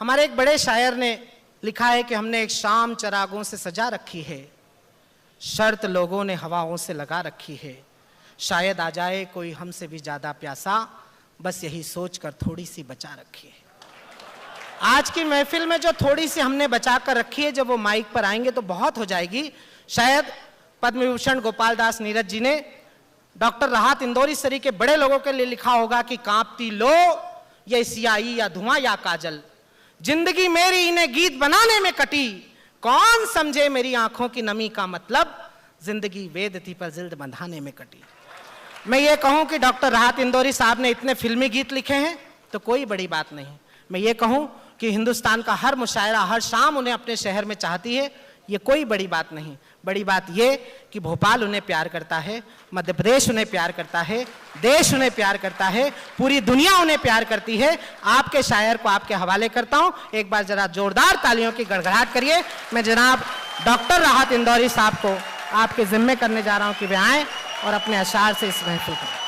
हमारे एक बड़े शायर ने लिखा है कि हमने एक शाम चरागों से सजा रखी है, शर्त लोगों ने हवाओं से लगा रखी है, शायद आ जाए कोई हमसे भी ज्यादा प्यासा, बस यही सोचकर थोड़ी सी बचा रखी है। आज की महफिल में जो थोड़ी सी हमने बचा कर रखी है, जब वो माइक पर आएंगे तो बहुत हो जाएगी। शायद पद्म विभूषण गोपाल दास नीरज जी ने डॉक्टर राहत इंदौरी सरी के बड़े लोगों के लिए लिखा होगा कि कांपती लो ये सियाही या धुआं या काजल, जिंदगी मेरी इन्हें गीत बनाने में कटी, कौन समझे मेरी आंखों की नमी का मतलब, जिंदगी वेद थी पर जिल्द बंधाने में कटी। मैं ये कहूं कि डॉक्टर राहत इंदौरी साहब ने इतने फिल्मी गीत लिखे हैं तो कोई बड़ी बात नहीं। मैं ये कहूं कि हिंदुस्तान का हर मुशायरा हर शाम उन्हें अपने शहर में चाहती है, ये कोई बड़ी बात नहीं। बड़ी बात ये कि भोपाल उन्हें प्यार करता है, मध्य प्रदेश उन्हें प्यार करता है, देश उन्हें प्यार करता है, पूरी दुनिया उन्हें प्यार करती है। आपके शायर को आपके हवाले करता हूं, एक बार जरा जोरदार तालियों की गड़गड़ाहट करिए। मैं जनाब डॉक्टर राहत इंदौरी साहब को आपके जिम्मे करने जा रहा हूं कि वे आएं और अपने अशार से इस महफिल को।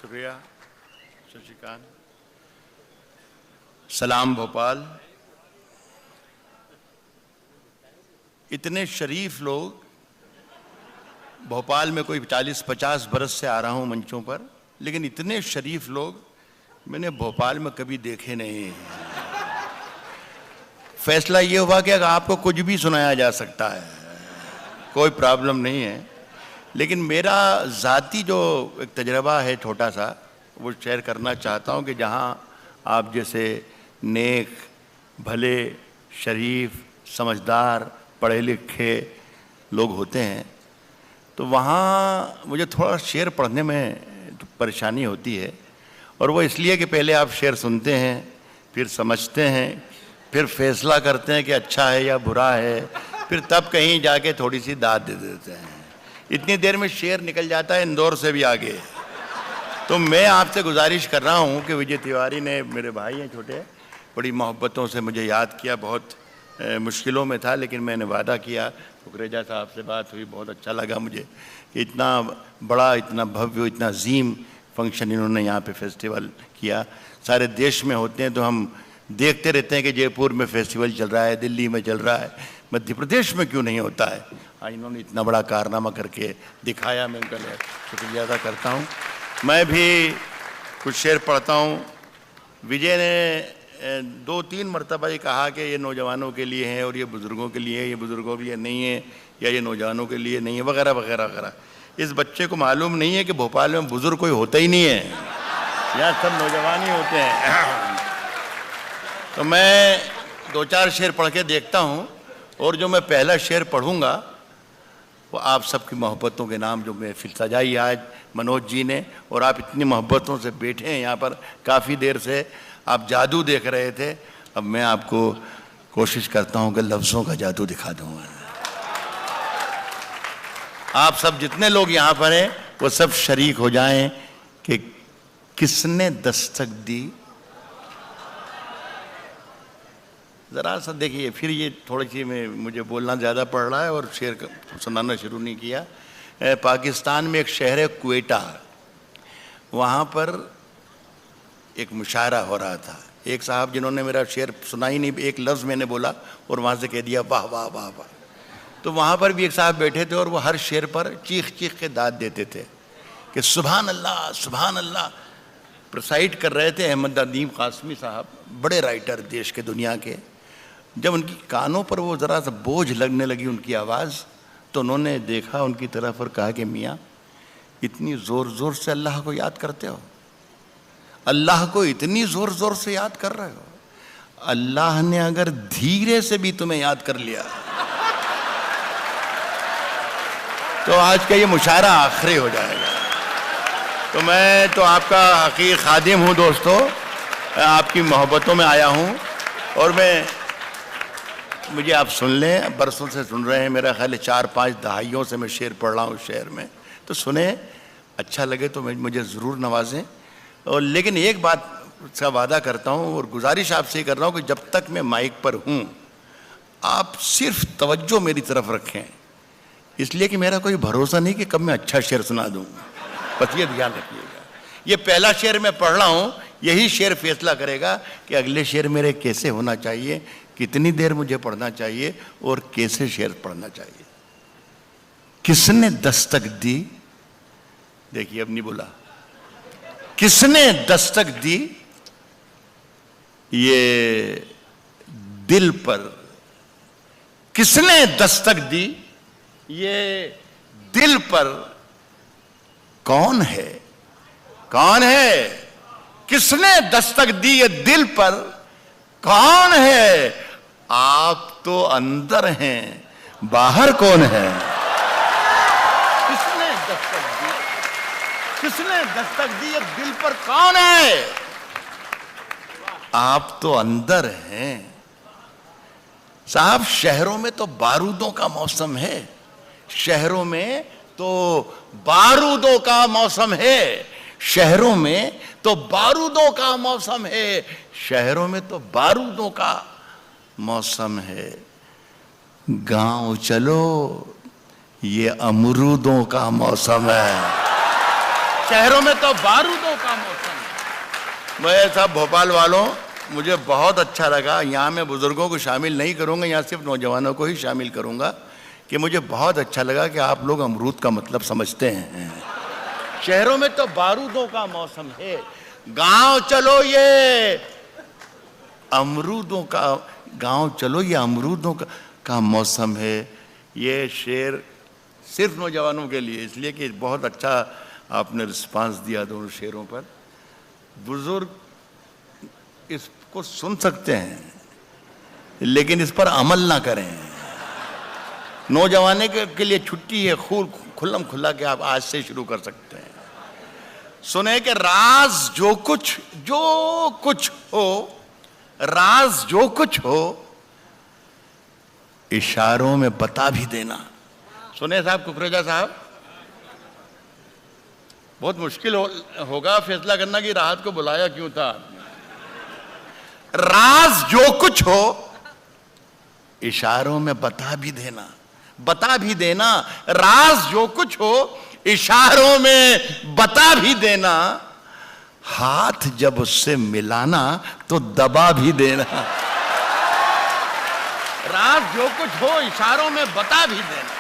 शुक्रिया शशिकांत। सलाम भोपाल। इतने शरीफ लोग, भोपाल में कोई 40-50 बरस से आ रहा हूं मंचों पर, लेकिन इतने शरीफ लोग मैंने भोपाल में कभी देखे नहीं। फैसला ये हुआ कि अगर आपको कुछ भी सुनाया जा सकता है, कोई प्रॉब्लम नहीं है, लेकिन मेरा ज़ाती जो एक तजर्बा है छोटा सा, वो शेयर करना चाहता हूँ कि जहाँ आप जैसे नेक, भले, शरीफ, समझदार, पढ़े लिखे लोग होते हैं, तो वहाँ मुझे थोड़ा शेर पढ़ने में परेशानी होती है। और वो इसलिए कि पहले आप शेर सुनते हैं, फिर समझते हैं, फिर फैसला करते हैं कि अच्छा है या बुरा है, फिर तब कहीं जाके थोड़ी सी दाद दे देते हैं। इतनी देर में शेर निकल जाता है इंदौर से भी आगे। तो मैं आपसे गुजारिश कर रहा हूँ कि विजय तिवारी ने, मेरे भाई हैं छोटे, बड़ी मोहब्बतों से मुझे याद किया। बहुत मुश्किलों में था, लेकिन मैंने वादा किया। कुकरेजा साहब से बात हुई, बहुत अच्छा लगा मुझे कि इतना बड़ा, इतना भव्य, इतना अजीम फंक्शन इन्होंने यहाँ पे फेस्टिवल किया। सारे देश में होते हैं तो हम देखते रहते हैं कि जयपुर में फेस्टिवल चल रहा है, दिल्ली में चल रहा है, मध्य प्रदेश में क्यों नहीं होता है। आज इन्होंने इतना बड़ा कारनामा करके दिखाया, मैं उनका शुक्रिया अदा करता हूँ। मैं भी कुछ शेर पढ़ता हूँ। विजय ने 2-3 मरतबा ये कहा कि ये नौजवानों के लिए है और ये बुज़ुर्गों के लिए है, ये बुज़ुर्गों के लिए नहीं है, या ये नौजवानों के लिए नहीं है, वगैरह वगैरह वगैरह। इस बच्चे को मालूम नहीं है कि भोपाल में बुज़ुर्ग कोई होता ही नहीं है, यहाँ सब नौजवान ही होते हैं। तो मैं 2-4 शेर पढ़ के देखता हूँ, और जो मैं पहला शेर पढ़ूँगा वो आप सबकी मोहब्बतों के नाम, जो महफिल सजाई आज मनोज जी ने, और आप इतनी मोहब्बतों से बैठे हैं यहाँ पर, काफ़ी देर से आप जादू देख रहे थे। अब मैं आपको कोशिश करता हूँ कि लफ्ज़ों का जादू दिखा दूँगा। आप सब जितने लोग यहाँ पर हैं वो सब शरीक हो जाएं कि किसने दस्तक दी। ज़रा सा देखिए, फिर ये थोड़ी सी मुझे बोलना ज़्यादा पड़ रहा है और शेर सुनाना शुरू नहीं किया। पाकिस्तान में एक शहर है क्वेटा, वहाँ पर एक मुशायरा हो रहा था। एक साहब जिन्होंने मेरा शेर सुना ही नहीं, एक लफ्ज़ मैंने बोला और वहाँ से कह दिया वाह वाह वाह वाह। तो वहाँ पर भी एक साहब बैठे थे और वो हर शेर पर चीख चीख के दाद देते थे कि सुभान अल्लाह सुभान अल्लाह। प्रिसाइड कर रहे थे अहमद नदीम कासमी साहब, बड़े राइटर देश के, दुनिया के। जब उनकी कानों पर वो ज़रा सा बोझ लगने लगी उनकी आवाज़, तो उन्होंने देखा उनकी तरफ और कहा कि मियाँ, इतनी ज़ोर ज़ोर से अल्लाह को याद करते हो, अल्लाह को इतनी ज़ोर ज़ोर से याद कर रहे हो, अल्लाह ने अगर धीरे से भी तुम्हें याद कर लिया तो आज का ये मुशायरा आखिरी हो जाएगा। तो मैं तो आपका हकीर खादिम हूँ दोस्तों, आपकी मोहब्बतों में आया हूँ, और मुझे आप सुन लें, बरसों से सुन रहे हैं, मेरा ख्याल है 4-5 दहाइयों से मैं शेर पढ़ रहा हूँ शहर में, तो सुने, अच्छा लगे तो मुझे ज़रूर नवाजें। और लेकिन एक बात का वादा करता हूँ और गुजारिश आपसे ही कर रहा हूँ कि जब तक मैं माइक पर हूँ, आप सिर्फ तवज्जो मेरी तरफ रखें। इसलिए कि मेरा कोई भरोसा नहीं कि कब मैं अच्छा शेर सुना दूं, बस ये ध्यान रखिएगा। ये पहला शेर मैं पढ़ रहा हूं, यही शेर फैसला करेगा कि अगले शेर मेरे कैसे होना चाहिए, कितनी देर मुझे पढ़ना चाहिए और कैसे शेर पढ़ना चाहिए। किसने दस्तक दी, देखिए अब नहीं बोला, किसने दस्तक दी ये दिल पर, किसने दस्तक दी ये दिल पर, कौन है, कौन है, किसने दस्तक दी ये दिल पर, कौन है, आप तो अंदर हैं, बाहर कौन है। किसने दस्तक दी, किसने दस्तक दी ये दिल पर, कौन है, आप तो अंदर हैं। साहब शहरों में तो बारूदों का मौसम है, शहरों में तो बारूदों का मौसम है, शहरों में तो बारूदों का मौसम है, शहरों में तो बारूदों का मौसम है। गांव चलो ये अमरूदों का मौसम है, शहरों में तो बारूदों का मौसम है। मैं साहब भोपाल वालों, मुझे बहुत अच्छा लगा, यहाँ मैं बुजुर्गों को शामिल नहीं करूँगा, यहाँ सिर्फ नौजवानों को ही शामिल करूँगा, कि मुझे बहुत अच्छा लगा कि आप लोग अमरूद का मतलब समझते हैं। शहरों में तो बारूदों का मौसम है, गांव चलो ये अमरूदों का, गांव चलो ये अमरूदों का मौसम है। ये शेर सिर्फ नौजवानों के लिए, इसलिए कि बहुत अच्छा आपने रिस्पांस दिया दोनों शेरों पर। बुजुर्ग इसको सुन सकते हैं लेकिन इस पर अमल ना करें। नौजवाने के लिए छुट्टी है, खुल्लम खुल्ला के आप आज से शुरू कर सकते हैं। सुने कि राज जो कुछ हो, राज जो कुछ हो, इशारों में बता भी देना। सुने साहब कुकरेजा साहब, बहुत मुश्किल होगा फैसला करना कि राहत को बुलाया क्यों था। राज जो कुछ हो इशारों में बता भी देना, बता भी देना। राज जो कुछ हो इशारों में बता भी देना। हाथ जब उससे मिलाना तो दबा भी देना। राज जो कुछ हो इशारों में बता भी देना,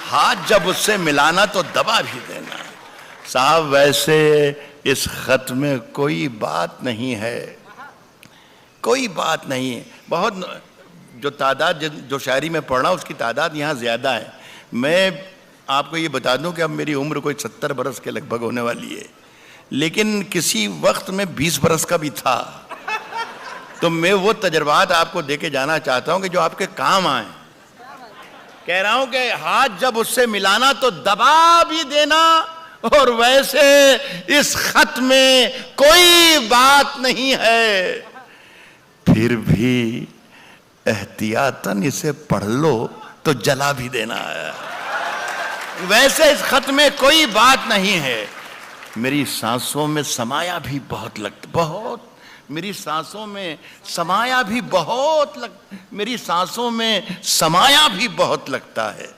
हाथ जब उससे मिलाना तो दबा भी देना। साहब वैसे इस खत में कोई बात नहीं है, कोई बात नहीं है। बहुत जो तादाद जो शायरी में पढ़ा उसकी तादाद यहाँ ज़्यादा है। मैं आपको ये बता दूं कि अब मेरी उम्र कोई 70 बरस के लगभग होने वाली है, लेकिन किसी वक्त में 20 बरस का भी था। तो मैं वो तजर्बात आपको देके जाना चाहता हूँ कि जो आपके काम आए। कह रहा हूँ कि हाथ जब उससे मिलाना तो दबा भी देना, और वैसे इस खत में कोई बात नहीं है, फिर भी एहतियातन इसे पढ़ लो तो जला भी देना है। वैसे इस खत में कोई बात नहीं है, मेरी सांसों में समाया भी बहुत लगता, बहुत मेरी सांसों में समाया भी बहुत मेरी सांसों में समाया भी बहुत लगता है।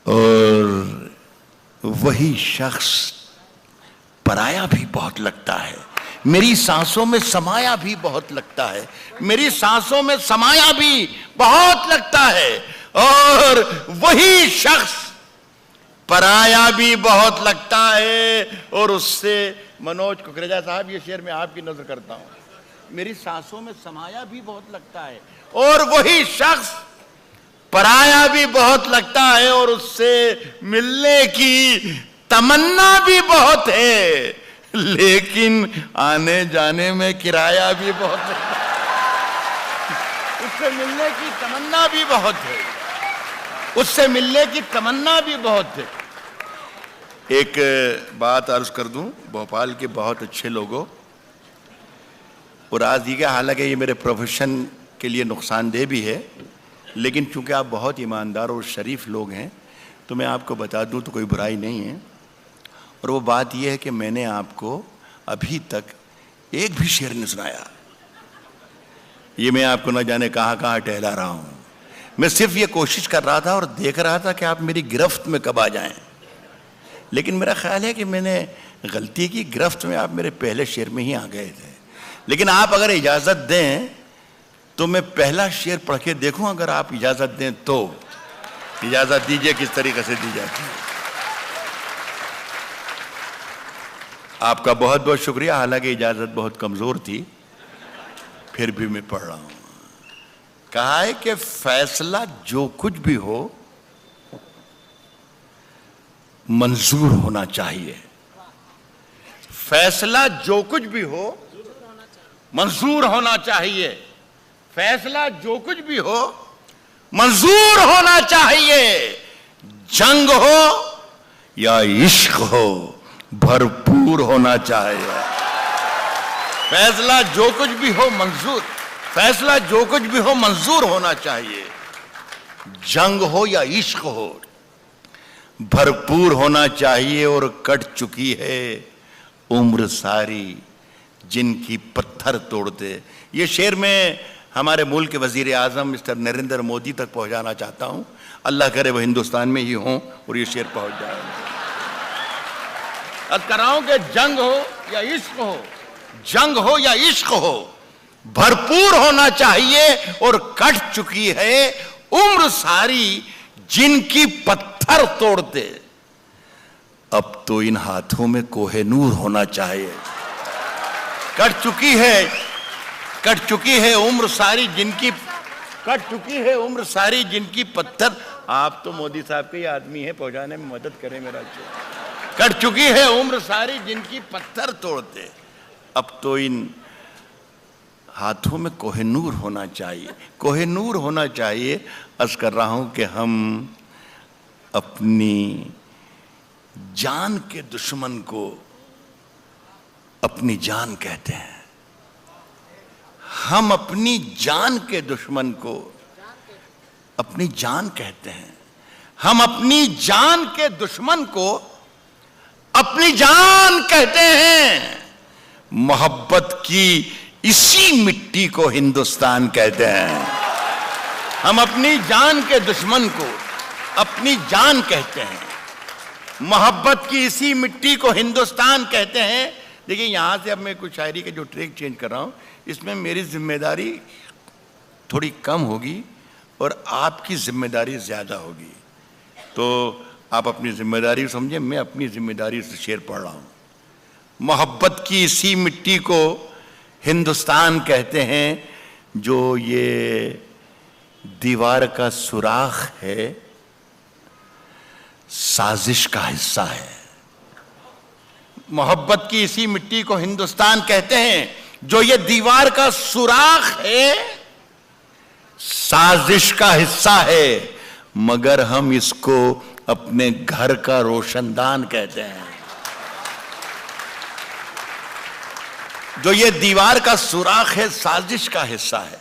और वही शख्स पराया भी बहुत लगता है। मेरी सांसों में समाया भी बहुत लगता है, मेरी सांसों में समाया भी बहुत लगता है। और वही शख्स पराया भी बहुत लगता है। और उससे मनोज कुकरेजा साहब, ये शेर मैं आपकी नजर करता हूं। मेरी सांसों में समाया भी बहुत लगता है और वही शख्स पराया भी बहुत लगता है, और उससे मिलने की तमन्ना भी बहुत है, लेकिन आने जाने में किराया भी बहुत लगता है। उससे मिलने की तमन्ना भी बहुत है, उससे मिलने की तमन्ना भी बहुत है। एक बात अर्ज कर दूं, भोपाल के बहुत अच्छे लोगों, और आज ये हालांकि ये मेरे प्रोफेशन के लिए नुकसानदेह भी है, लेकिन चूंकि आप बहुत ईमानदार और शरीफ लोग हैं तो मैं आपको बता दूं तो कोई बुराई नहीं है। और वो बात ये है कि मैंने आपको अभी तक एक भी शेर नहीं सुनाया। ये मैं आपको न जाने कहाँ कहाँ टहला रहा हूँ, मैं सिर्फ ये कोशिश कर रहा था और देख रहा था कि आप मेरी गिरफ्त में कब आ जाएं। लेकिन मेरा ख्याल है कि मैंने गलती की, गिरफ्त में आप मेरे पहले शेर में ही आ गए थे। लेकिन आप अगर इजाज़त दें तो मैं पहला शेर पढ़ के देखूं, अगर आप इजाज़त दें तो। इजाज़त दीजिए, किस तरीके से दी जाती है। आपका बहुत बहुत शुक्रिया। हालांकि इजाज़त बहुत कमज़ोर थी, फिर भी मैं पढ़ रहा हूं। कहा है कि फैसला जो कुछ भी हो मंजूर होना चाहिए। फैसला जो कुछ भी हो मंजूर होना चाहिए। फैसला जो कुछ भी हो मंजूर होना चाहिए। जंग हो या इश्क हो भरपूर होना चाहिए। फैसला जो कुछ भी हो मंजूर, फैसला जो कुछ भी हो मंजूर होना चाहिए। जंग हो या इश्क हो भरपूर होना चाहिए। और कट चुकी है उम्र सारी जिनकी पत्थर तोड़ते। ये शेर मैं हमारे मुल्क के वजीर आजम मिस्टर नरेंद्र मोदी तक पहुंचाना चाहता हूं। अल्लाह करे वो हिंदुस्तान में ही हों और ये शेर पहुंच जाए। अब कर रहा हूं कि जंग हो या इश्क हो, जंग हो या इश्क हो भरपूर होना चाहिए। और कट चुकी है उम्र सारी जिनकी पत्थर तोड़ते। अब तो इन हाथों में कोहेनूर होना चाहिए। कट चुकी है उम्र सारी जिनकी, कट चुकी है उम्र सारी जिनकी पत्थर। आप तो मोदी साहब के आदमी हैं, पहुंचाने में मदद करें मेरा। कट चुकी है उम्र सारी जिनकी पत्थर तोड़ते। अब तो इन हाथों में कोहेनूर होना चाहिए। कोहेनूर होना चाहिए। अर्ज कर रहा हूं कि हम अपनी जान के दुश्मन को अपनी जान कहते हैं। हम अपनी जान के दुश्मन को अपनी जान कहते हैं। हम अपनी जान के दुश्मन को अपनी जान कहते हैं। मोहब्बत की इसी मिट्टी को हिंदुस्तान कहते हैं। हम अपनी जान के दुश्मन को अपनी जान कहते हैं। मोहब्बत की इसी मिट्टी को हिंदुस्तान कहते हैं। देखिए, यहां से अब मैं कुछ शायरी के जो ट्रैक चेंज कर रहा हूं, इसमें मेरी जिम्मेदारी थोड़ी कम होगी और आपकी जिम्मेदारी ज्यादा होगी। तो आप अपनी जिम्मेदारी समझें, मैं अपनी जिम्मेदारी से शेर पढ़ रहा हूं। मोहब्बत की इसी मिट्टी को हिंदुस्तान कहते हैं। जो ये दीवार का सुराख है साजिश का हिस्सा है। मोहब्बत की इसी मिट्टी को हिंदुस्तान कहते हैं। जो ये दीवार का सुराख है साजिश का हिस्सा है। मगर हम इसको अपने घर का रोशनदान कहते हैं। जो ये दीवार का सुराख है साजिश का हिस्सा है।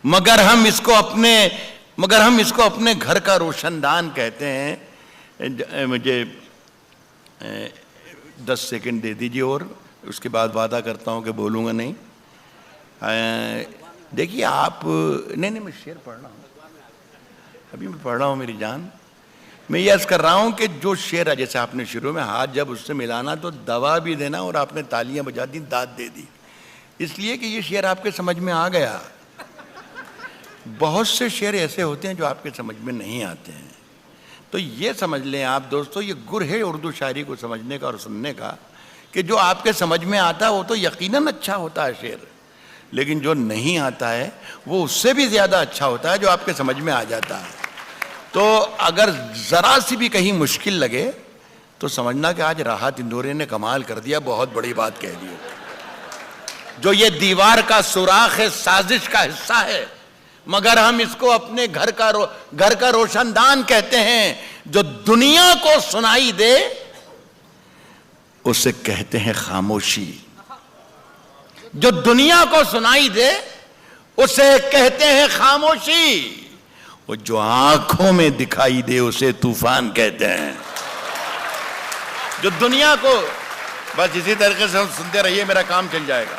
मगर हम इसको अपने घर का रोशनदान कहते हैं। मुझे 10 सेकंड दे दीजिए और उसके बाद वादा करता हूं कि बोलूंगा नहीं। देखिए आप, नहीं मैं शेर पढ़ रहा हूं, अभी मैं पढ़ रहा हूं मेरी जान। मैं ये अर्ज कर रहा हूं कि जो शेर है, जैसे आपने शुरू में हाथ जब उससे मिलाना तो दवा भी देना और आपने तालियां बजा दी, दाद दे दी, इसलिए कि ये शेर आपके समझ में आ गया। बहुत से शेर ऐसे होते हैं जो आपके समझ में नहीं आते हैं। तो ये समझ लें आप दोस्तों, ये गुर है उर्दू शायरी को समझने का और सुनने का, कि जो आपके समझ में आता है वो तो यकीनन अच्छा होता है शेर, लेकिन जो नहीं आता है वो उससे भी ज़्यादा अच्छा होता है जो आपके समझ में आ जाता है। तो अगर ज़रा सी भी कहीं मुश्किल लगे तो समझना कि आज राहत इंदौरी ने कमाल कर दिया, बहुत बड़ी बात कह दी। जो ये दीवार का सुराख है साजिश का हिस्सा है, मगर हम इसको अपने घर का रोशनदान कहते हैं। जो दुनिया को सुनाई दे उसे कहते हैं खामोशी। जो दुनिया को सुनाई दे उसे कहते हैं खामोशी। और जो आंखों में दिखाई दे उसे तूफान कहते हैं। जो दुनिया को, बस इसी तरीके से हम सुनते रहिए, मेरा काम चल जाएगा।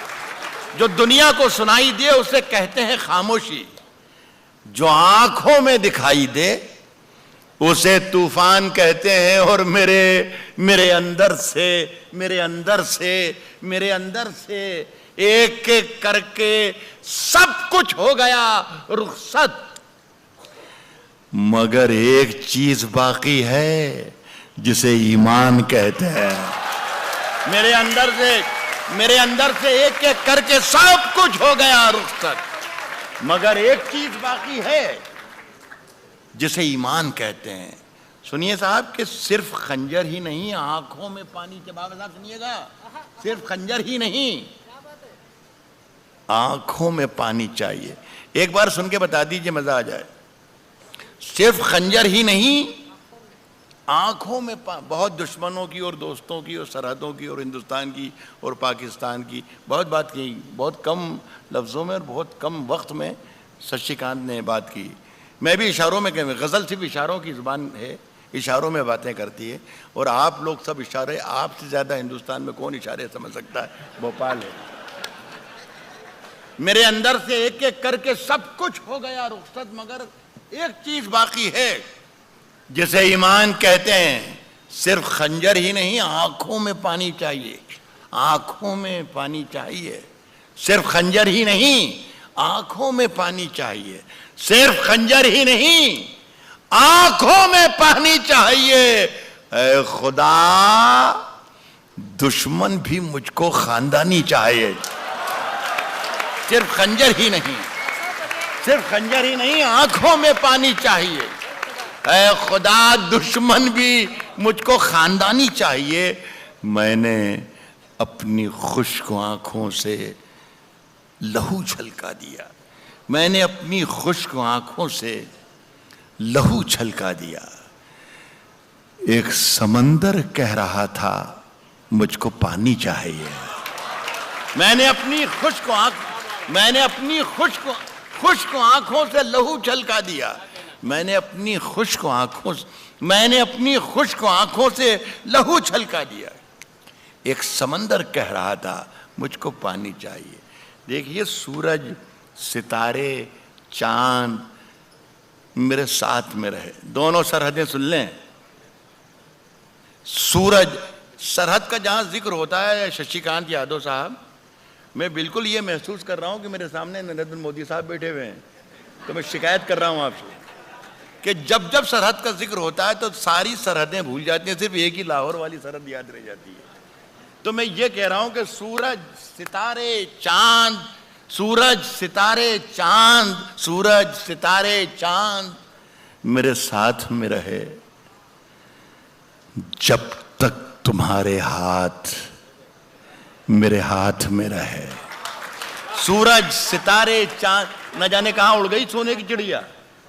जो दुनिया को सुनाई दे उसे कहते हैं खामोशी। जो आंखों में दिखाई दे उसे तूफान कहते हैं। और मेरे अंदर से एक एक करके सब कुछ हो गया रुखसत, मगर एक चीज बाकी है जिसे ईमान कहते हैं। मेरे अंदर से एक एक करके सब कुछ हो गया रुखसत, मगर एक चीज बाकी है जिसे ईमान कहते हैं। सुनिए साहब कि सिर्फ खंजर ही नहीं, आंखों में पानी चबावे साहब सुनिएगा, सिर्फ खंजर ही नहीं, आंखों में पानी चाहिए। एक बार सुन के बता दीजिए, मजा आ जाए। सिर्फ खंजर ही नहीं, आंखों में बहुत दुश्मनों की और दोस्तों की और सरहदों की और हिंदुस्तान की और पाकिस्तान की बहुत बात की, बहुत कम लफ्ज़ों में और बहुत कम वक्त में शशिकांत ने बात की। मैं भी इशारों में कहूँ, गज़ल सिर्फ इशारों की ज़ुबान है, इशारों में बातें करती है। और आप लोग सब इशारे, आपसे ज़्यादा हिंदुस्तान में कौन इशारे समझ सकता है? भोपाल है। मेरे अंदर से एक एक करके सब कुछ हो गया रुखसत, मगर एक चीज बाकी है जिसे ईमान कहते हैं। सिर्फ खंजर ही नहीं, आंखों में पानी चाहिए, आंखों में पानी चाहिए। सिर्फ खंजर ही नहीं, आंखों में पानी चाहिए। सिर्फ खंजर ही नहीं, आंखों में पानी चाहिए। ऐ खुदा, दुश्मन भी मुझको खानदानी चाहिए। सिर्फ खंजर ही नहीं, सिर्फ खंजर ही नहीं, आंखों में पानी चाहिए। ऐ खुदा, दुश्मन भी मुझको खानदानी चाहिए। मैंने अपनी खुश्क आंखों से लहू छलका दिया, मैंने अपनी खुश्क आंखों से लहू छलका दिया। एक समंदर कह रहा था मुझको पानी चाहिए। मैंने अपनी खुश्क आंखों से लहू छलका दिया। मैंने अपनी खुश्क आंखों से लहू छलका दिया। एक समंदर कह रहा था मुझको पानी चाहिए। देखिए, सूरज, सितारे, चांद मेरे साथ में रहे। दोनों सरहदें सुन लें। सूरज, सरहद का जहां जिक्र होता है शशिकांत यादव साहब, मैं बिल्कुल ये महसूस कर रहा हूं कि मेरे सामने नरेंद्र मोदी साहब बैठे हुए हैं। तो मैं शिकायत कर रहा हूं आपसे कि जब जब सरहद का जिक्र होता है तो सारी सरहदें भूल जाती हैं, सिर्फ एक ही लाहौर वाली सरहद याद रह जाती है। तो मैं ये कह रहा हूं कि सूरज, सितारे, चांद, सूरज, सितारे, चांद, सूरज, सितारे, चांद मेरे साथ में रहे जब तक तुम्हारे हाथ मेरे हाथ में रहे। सूरज, सितारे, चांद, न जाने कहां उड़ गई सोने की चिड़िया।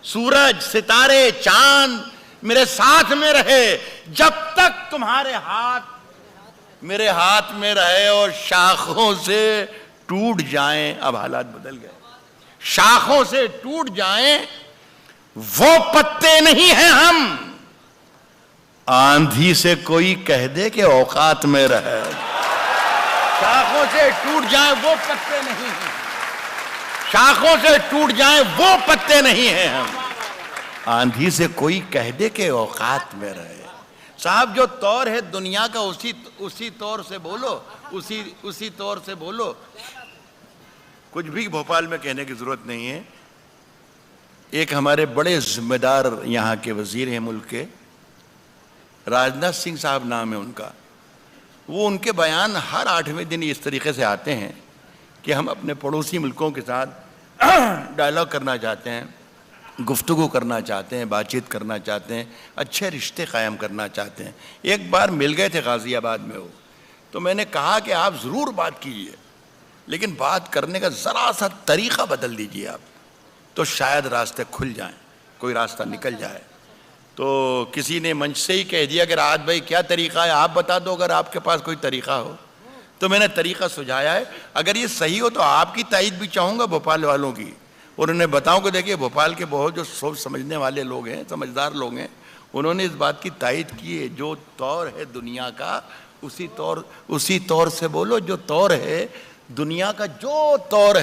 सूरज, सितारे, चांद मेरे साथ में रहे जब तक तुम्हारे हाथ मेरे हाथ में रहे। और शाखों से टूट जाएं, अब हालात बदल गए, शाखों से टूट जाएं वो पत्ते नहीं हैं हम। आंधी से कोई कह दे कि औकात में रहे। शाखों से टूट जाएं वो पत्ते नहीं हैं, शाखों से टूट जाएं वो पत्ते नहीं हैं हम। आंधी से कोई कह दे कि औकात में रहे। साहब, जो तौर है दुनिया का उसी तौर से बोलो, उसी तौर से बोलो। कुछ भी भोपाल में कहने की जरूरत नहीं है। एक हमारे बड़े जिम्मेदार यहाँ के वजीर हैं मुल्क के, राजनाथ सिंह साहब नाम है उनका। वो उनके बयान हर 8वें दिन इस तरीके से आते हैं कि हम अपने पड़ोसी मुल्कों के साथ डायलॉग करना चाहते हैं, गुफ्तगू करना चाहते हैं, बातचीत करना चाहते हैं, अच्छे रिश्ते कायम करना चाहते हैं। एक बार मिल गए थे गाज़ियाबाद में वो, तो मैंने कहा कि आप ज़रूर बात कीजिए, लेकिन बात करने का ज़रा सा तरीक़ा बदल दीजिए आप, तो शायद रास्ते खुल जाएं, कोई रास्ता निकल जाए। तो किसी ने मंच से ही कह दिया कि राहत भाई क्या तरीक़ा है, आप बता दो अगर आपके पास कोई तरीक़ा हो। तो मैंने तरीक़ा सुझाया है, अगर ये सही हो तो आपकी तायद भी चाहूँगा भोपाल वालों की। और उन्हें बताऊँ कि देखिए, भोपाल के बहुत जो सोच समझने वाले लोग हैं, समझदार लोग हैं, उन्होंने इस बात की तायद की है, जो तौर है दुनिया का उसी तौर से बोलो। जो तौर है दुनिया का, जो तौर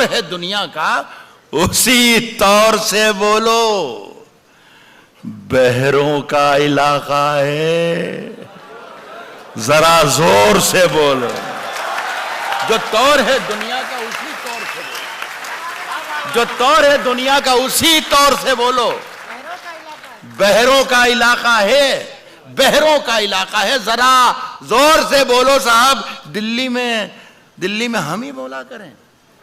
है दुनिया का उसी तौर से बोलो। बहरों का इलाका है, जरा जोर से बोलो। जो तौर है दुनिया का उसी तौर से बोलो। जो तौर है दुनिया का उसी तौर से बोलो। बहरों का इलाका है, बहरों का इलाका है, जरा जोर से बोलो साहब। दिल्ली में हम ही बोला करें,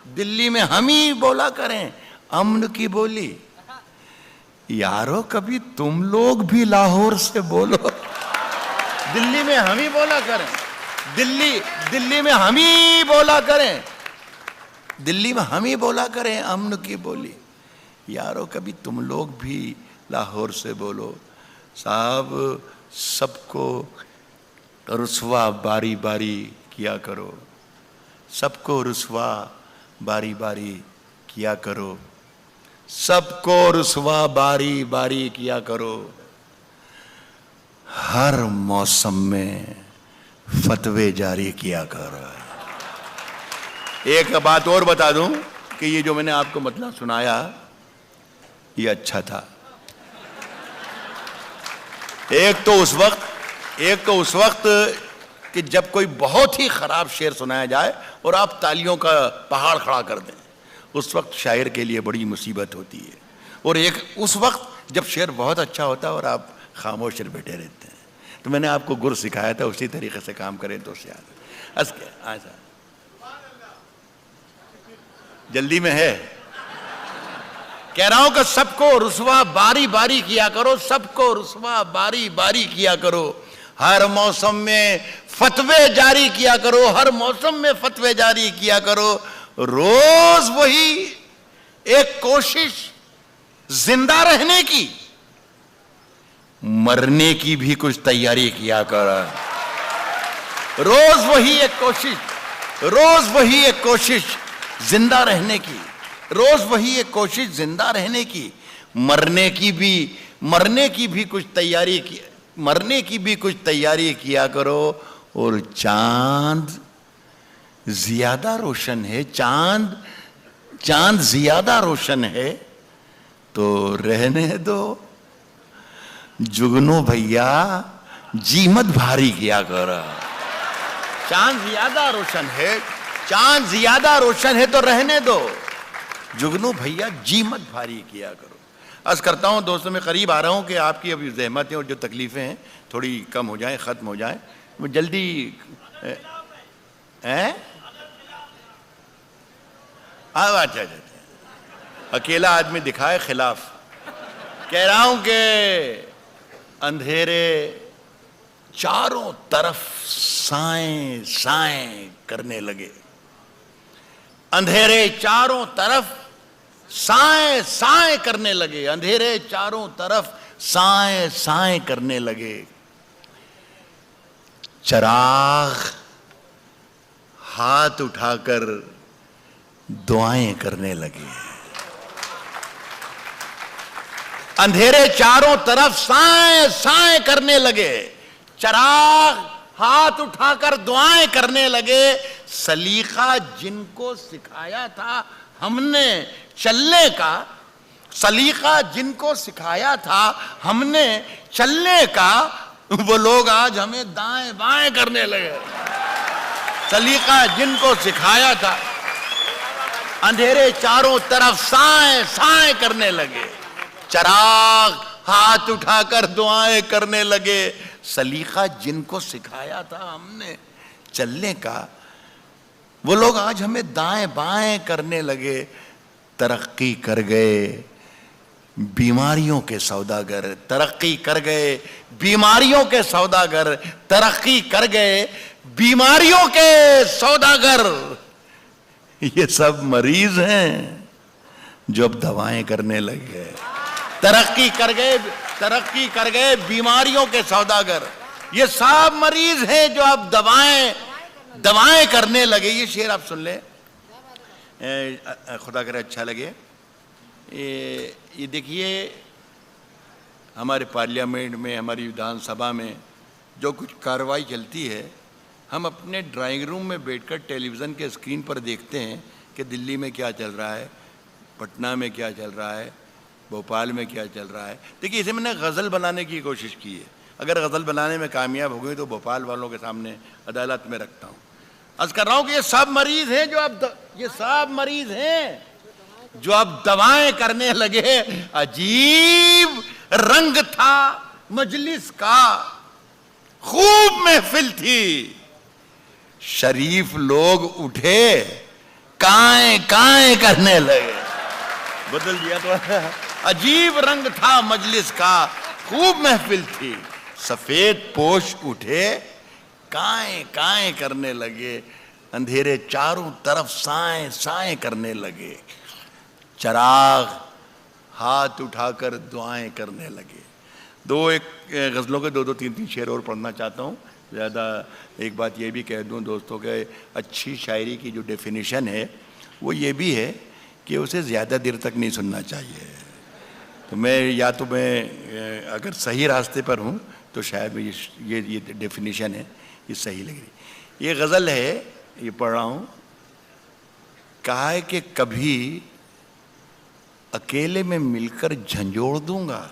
दिल्ली में हम ही बोला करें अमन की बोली। यारो कभी तुम लोग भी लाहौर से बोलो। दिल्ली में हम ही बोला करें, दिल्ली में हम ही बोला करें, दिल्ली में हम ही बोला करें अमन की बोली। यारो कभी तुम लोग भी लाहौर से बोलो। साहब सबको रुसवा बारी बारी किया करो, सबको रुसवा बारी बारी किया करो, सबको रुसवा बारी बारी किया करो। हर मौसम में फतवे जारी किया करो। एक बात और बता दूं कि ये जो मैंने आपको मतलब सुनाया ये अच्छा था। एक तो उस वक्त कि जब कोई बहुत ही खराब शेर सुनाया जाए और आप तालियों का पहाड़ खड़ा कर दें, उस वक्त शायर के लिए बड़ी मुसीबत होती है। और एक उस वक्त जब शेर बहुत अच्छा होता है और आप खामोश बैठे रहते हैं। तो मैंने आपको गुर सिखाया था, उसी तरीके से काम करें तो याद है। जल्दी में है, कह रहा हूं कि सबको रुसवा बारी बारी किया करो, सबको रुसवा बारी बारी किया करो। हर मौसम में फतवे जारी किया करो, हर मौसम में फतवे जारी किया करो। रोज वही एक कोशिश जिंदा रहने की, मरने की भी कुछ तैयारी किया करो। रोज वही एक कोशिश जिंदा रहने की, रोज वही एक कोशिश जिंदा रहने की, मरने की भी कुछ तैयारी किया करो। और चांद ज्यादा रोशन है, चांद ज्यादा रोशन है तो रहने दो। जुगनू भैया जीमत भारी किया करो। चांद ज्यादा रोशन है तो रहने दो। जुगनू भैया जीमत भारी किया करो। अर्ज करता हूं दोस्तों, मैं करीब आ रहा हूं कि आपकी अभी ज़हमतें और जो तकलीफें हैं थोड़ी कम हो जाएं, ख़त्म हो जाएं। वो जल्दी अच्छा, अकेला आदमी दिखाए खिलाफ। कह रहा हूं कि अंधेरे चारों तरफ साएं साएं करने लगे। अंधेरे चारों तरफ साएं साएं करने लगे। अंधेरे चारों तरफ साएं साएं करने लगे। चराग हाथ उठाकर दुआएं करने लगे। अंधेरे चारों तरफ साएं साएं करने लगे। चराग हाथ उठाकर दुआएं करने लगे। सलीका जिनको सिखाया था हमने चलने का, सलीका जिनको सिखाया था हमने चलने का, वो लोग आज हमें दाएं बाएं करने लगे। सलीका जिनको सिखाया था, अंधेरे चारों तरफ साएं साएं करने लगे। चराग हाथ उठाकर दुआएं करने लगे। सलीका जिनको सिखाया था हमने चलने का, वो लोग आज हमें दाएं बाएं करने लगे। तरक्की कर गए बीमारियों के सौदागर, तरक्की कर गए बीमारियों के सौदागर, तरक्की कर गए बीमारियों के सौदागर। ये सब मरीज हैं जो अब दवाएं करने लगे। तरक्की कर गए बीमारियों के सौदागर। ये सब मरीज हैं जो अब दवाएं करने लगे। ये शेर आप सुन ले, खुदा करे अच्छा लगे। ये देखिए, हमारे पार्लियामेंट में, हमारी विधानसभा में जो कुछ कार्रवाई चलती है, हम अपने ड्राइंग रूम में बैठकर टेलीविज़न के स्क्रीन पर देखते हैं कि दिल्ली में क्या चल रहा है, पटना में क्या चल रहा है, भोपाल में क्या चल रहा है। देखिए इसे मैंने गज़ल बनाने की कोशिश की है। अगर गज़ल बनाने में कामयाब हो गई तो भोपाल वालों के सामने अदालत में रखता हूँ। अर्ज़ कर रहा हूँ कि ये सब मरीज हैं जो अब ये सब मरीज हैं जो अब दवाएं करने लगे। अजीब रंग था मजलिस का, खूब महफिल थी, शरीफ लोग उठे काएं काएं करने लगे। बदल दिया तो अजीब रंग था मजलिस का, खूब महफिल थी, सफेद पोश उठे काएं काएं करने लगे। अंधेरे चारों तरफ साएं साएं करने लगे। चराग हाथ उठाकर दुआएं करने लगे। एक गज़लों के दो तीन शेर और पढ़ना चाहता हूँ। ज़्यादा एक बात ये भी कह दूँ दोस्तों के, अच्छी शायरी की जो डेफिनेशन है वो ये भी है कि उसे ज़्यादा देर तक नहीं सुनना चाहिए। तो मैं अगर सही रास्ते पर हूँ तो शायद ये डेफिनेशन है, ये सही लग रही। ये गज़ल है, ये पढ़ रहा हूँ। कहा है कि कभी अकेले में मिलकर झंझोड़ दूंगा,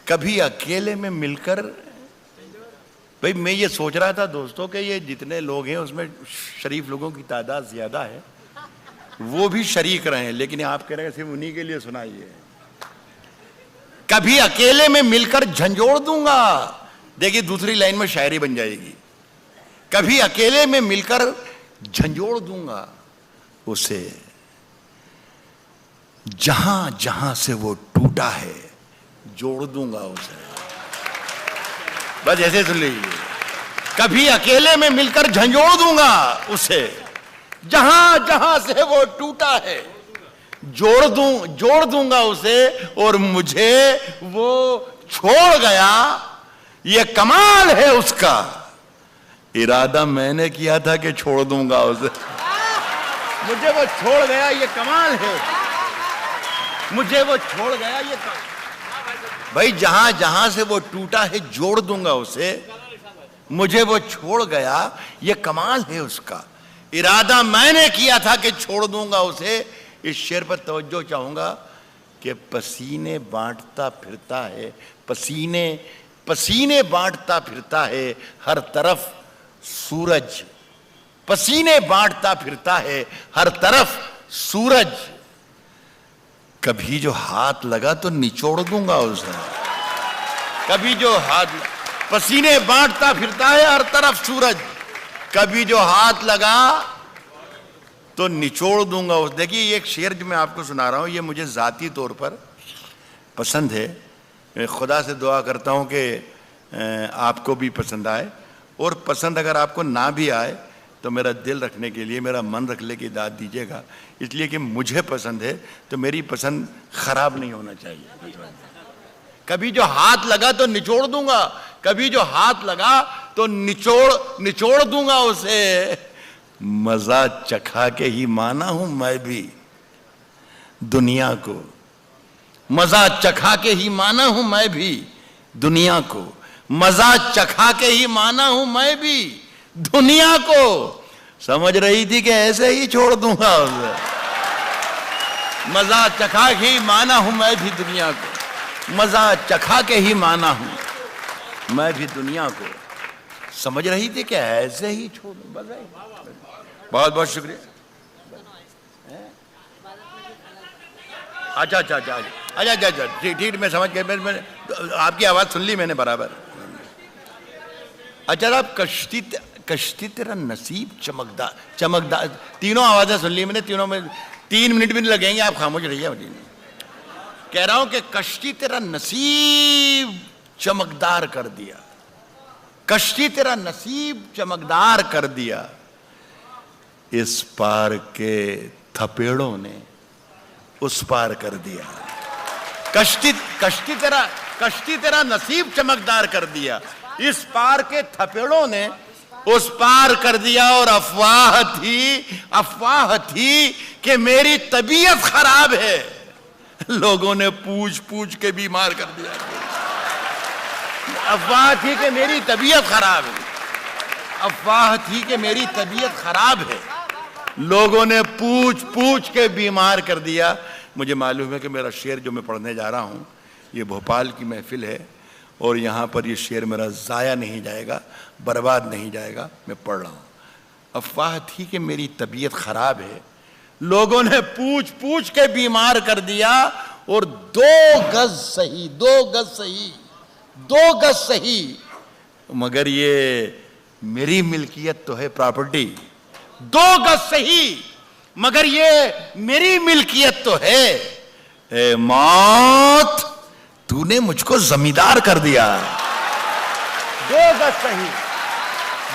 कभी अकेले में मिलकर। भाई मैं ये सोच रहा था दोस्तों कि ये जितने लोग हैं उसमें शरीफ लोगों की तादाद ज्यादा है, वो भी शरीक रहे हैं, लेकिन आप कह रहे हैं सिर्फ उन्हीं के लिए सुनाइए। कभी अकेले में मिलकर झंझोड़ दूंगा। देखिए दूसरी लाइन में शायरी बन जाएगी। कभी अकेले में मिलकर झंझोड़ दूंगा उसे, जहां जहां से वो टूटा है जोड़ दूंगा उसे। बस ऐसे सुन लीजिए। कभी अकेले में मिलकर झंझोड़ दूंगा उसे, जहां जहां से वो टूटा है जोड़ दूंगा उसे। और मुझे वो छोड़ गया, ये कमाल है उसका। इरादा मैंने किया था कि छोड़ दूंगा उसे, मुझे वो छोड़ गया, ये कमाल है। मुझे वो छोड़ गया, ये भाई जहां जहां से वो टूटा है जोड़ दूंगा उसे। मुझे वो छोड़ गया, ये कमाल है उसका। इरादा मैंने किया था कि छोड़ दूंगा उसे। इस शेर पर तवज्जो चाहूंगा कि पसीने बांटता फिरता है, पसीने बांटता फिरता है हर तरफ सूरज। पसीने बांटता फिरता है हर तरफ सूरज। कभी जो हाथ लगा तो निचोड़ दूंगा उसे। कभी जो हाथ, पसीने बांटता फिरता है हर तरफ सूरज, कभी जो हाथ लगा तो निचोड़ दूंगा उसे। देखिए ये एक शेर जो मैं आपको सुना रहा हूं, ये मुझे जाती तौर पर पसंद है। मैं खुदा से दुआ करता हूं कि आपको भी पसंद आए, और पसंद अगर आपको ना भी आए तो मेरा दिल रखने के लिए, मेरा मन रखने की दाद दीजिएगा, इसलिए कि मुझे पसंद है तो मेरी पसंद खराब नहीं होना चाहिए। कभी जो हाथ लगा तो निचोड़ दूंगा, कभी जो हाथ लगा तो निचोड़ दूंगा उसे। मजा चखा के ही माना हूं मैं भी दुनिया को, मजा चखा के ही माना हूं मैं भी दुनिया को, मजा चखा के ही माना हूं मैं भी दुनिया को। समझ रही थी कि ऐसे ही छोड़ दूंगा उसे। मजा चखा के ही माना हूं मैं भी दुनिया को, मजा चखा के ही माना हूं मैं भी दुनिया को। समझ रही थी कि ऐसे ही छोड़ दूं। बहुत बहुत शुक्रिया। अच्छा ठीक, मैं समझ गया। मैं आपकी आवाज सुन ली मैंने बराबर। अच्छा आप कश्ती तेरा नसीब चमकदार, तीनों आवाजें सुन ली मैंने, तीनों में 3 मिनट भी नहीं लगेंगे, आप खामोश रहिए। कह रहा हूं कि कश्ती तेरा नसीब चमकदार कर दिया, कश्ती तेरा नसीब चमकदार कर दिया। इस पार के थपेड़ों ने उस पार कर दिया। कश्ती तेरा नसीब चमकदार कर दिया, इस पार के थपेड़ों ने उस पार कर दिया। और अफवाह थी कि मेरी तबीयत खराब है, लोगों ने पूछ के बीमार कर दिया। अफवाह थी कि मेरी तबीयत खराब है, अफवाह थी कि मेरी तबीयत खराब है, लोगों ने पूछ पूछ के बीमार कर दिया। मुझे मालूम है कि मेरा शेर जो मैं पढ़ने जा रहा हूँ, ये भोपाल की महफिल है और यहाँ पर ये शेर मेरा ज़ाया नहीं जाएगा, बर्बाद नहीं जाएगा। मैं पढ़ रहा हूँ। अफवाह थी कि मेरी तबीयत ख़राब है, लोगों ने पूछ पूछ के बीमार कर दिया और 2 गज सही, 2 गज सही, 2 गज सही, मगर ये मेरी मिल्कियत तो है, प्रॉपर्टी। 2 गज सही मगर ये मेरी मिल्कियत तो है। ए मौत, तूने मुझको जमींदार कर दिया। 2 गज सही,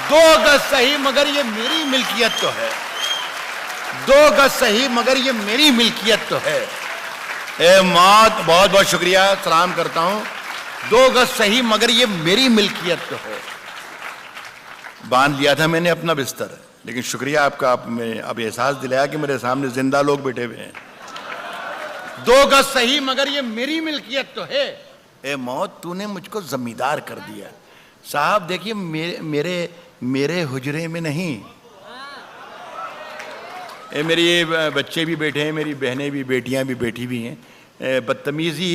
2 गज सही मगर ये मेरी मिल्कियत तो है। 2 गज सही मगर ये मेरी मिल्कियत तो है। ए मौत, बहुत बहुत शुक्रिया, सलाम करता हूं। 2 गज सही मगर ये मेरी मिल्कियत तो है। बांध लिया था मैंने अपना बिस्तर, लेकिन शुक्रिया आपका, आपने अब एहसास दिलाया कि मेरे सामने जिंदा लोग बैठे हुए हैं। 2 गज सही मगर ये मेरी मिल्कियत तो है। ए मौत, तूने मुझको जमींदार कर दिया। साहब देखिए, मेरे हुजरे में नहीं, मेरे ये बच्चे भी बैठे हैं, मेरी बहनें भी, बेटियां भी बैठी हुई हैं। बदतमीज़ी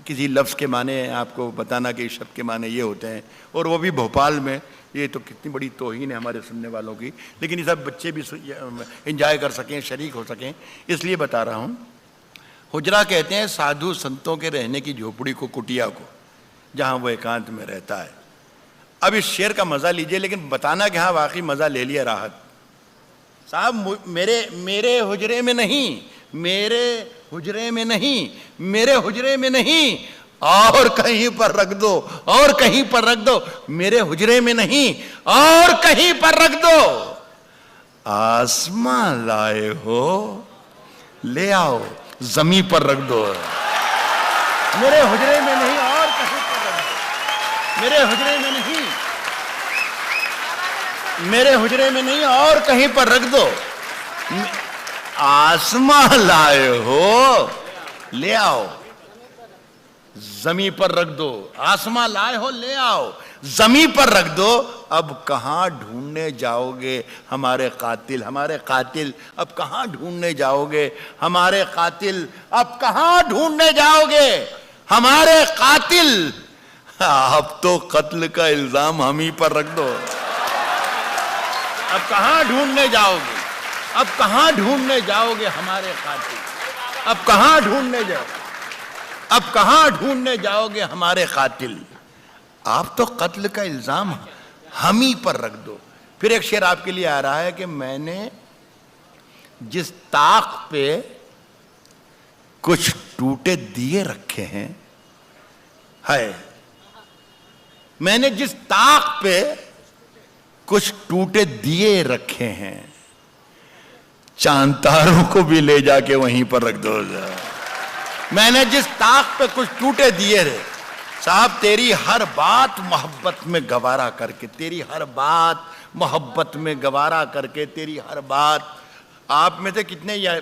किसी लफ्ज़ के माने आपको बताना कि शब्द के माने ये होते हैं, और वो भी भोपाल में, ये तो कितनी बड़ी तौहीन है हमारे सुनने वालों की। लेकिन ये सब बच्चे भी एंजॉय कर सकें, शरीक हो सकें, इसलिए बता रहा हूँ। हुजरा कहते हैं साधु संतों के रहने की झोपड़ी को, कुटिया को, जहाँ वो एकांत में रहता है। अब इस शेर का मज़ा लीजिए, लेकिन बताना कि हाँ वाकई मज़ा ले लिया राहत। साहब मेरे हुजरे में नहीं, मेरे हुजरे में नहीं, मेरे हुजरे में नहीं, और कहीं पर रख दो, और कहीं पर रख दो। मेरे हुजरे में नहीं, और कहीं पर रख दो। आसमां लाए हो, ले आओ, जमी पर रख दो। मेरे हुजरे में नहीं, और कहीं पर रख दो। मेरे हुजरे में नहीं, मेरे हुजरे में नहीं, और कहीं पर रख दो। आसमां लाए हो, ले आओ, जमी पर रख दो। आसमां लाए हो, ले आओ, जमी पर रख दो। अब कहां ढूंढने जाओगे हमारे कातिल, हमारे कातिल, अब कहां ढूंढने जाओगे हमारे कातिल, अब कहां ढूंढने जाओगे हमारे कातिल। अब तो कत्ल का इल्जाम हम ही पर रख दो। अब कहां ढूंढने जाओगे, अब कहां ढूंढने जाओगे हमारे कातिल, अब कहां ढूंढने जाओगे, अब कहां ढूंढने जाओगे हमारे कातिल। आप तो कत्ल का इल्जाम हम ही पर रख दो। फिर एक शेर आपके लिए आ रहा है कि मैंने जिस ताक पे कुछ टूटे दिए रखे हैं, है, मैंने जिस ताक पे कुछ टूटे दिए रखे हैं, चांद तारों को भी ले जाके वहीं पर रख दो। मैंने जिस ताक पे कुछ टूटे दिए रे, साहब तेरी हर बात मोहब्बत में गवारा करके, तेरी हर बात मोहब्बत में गवारा करके, तेरी हर बात। आप में से कितने, यह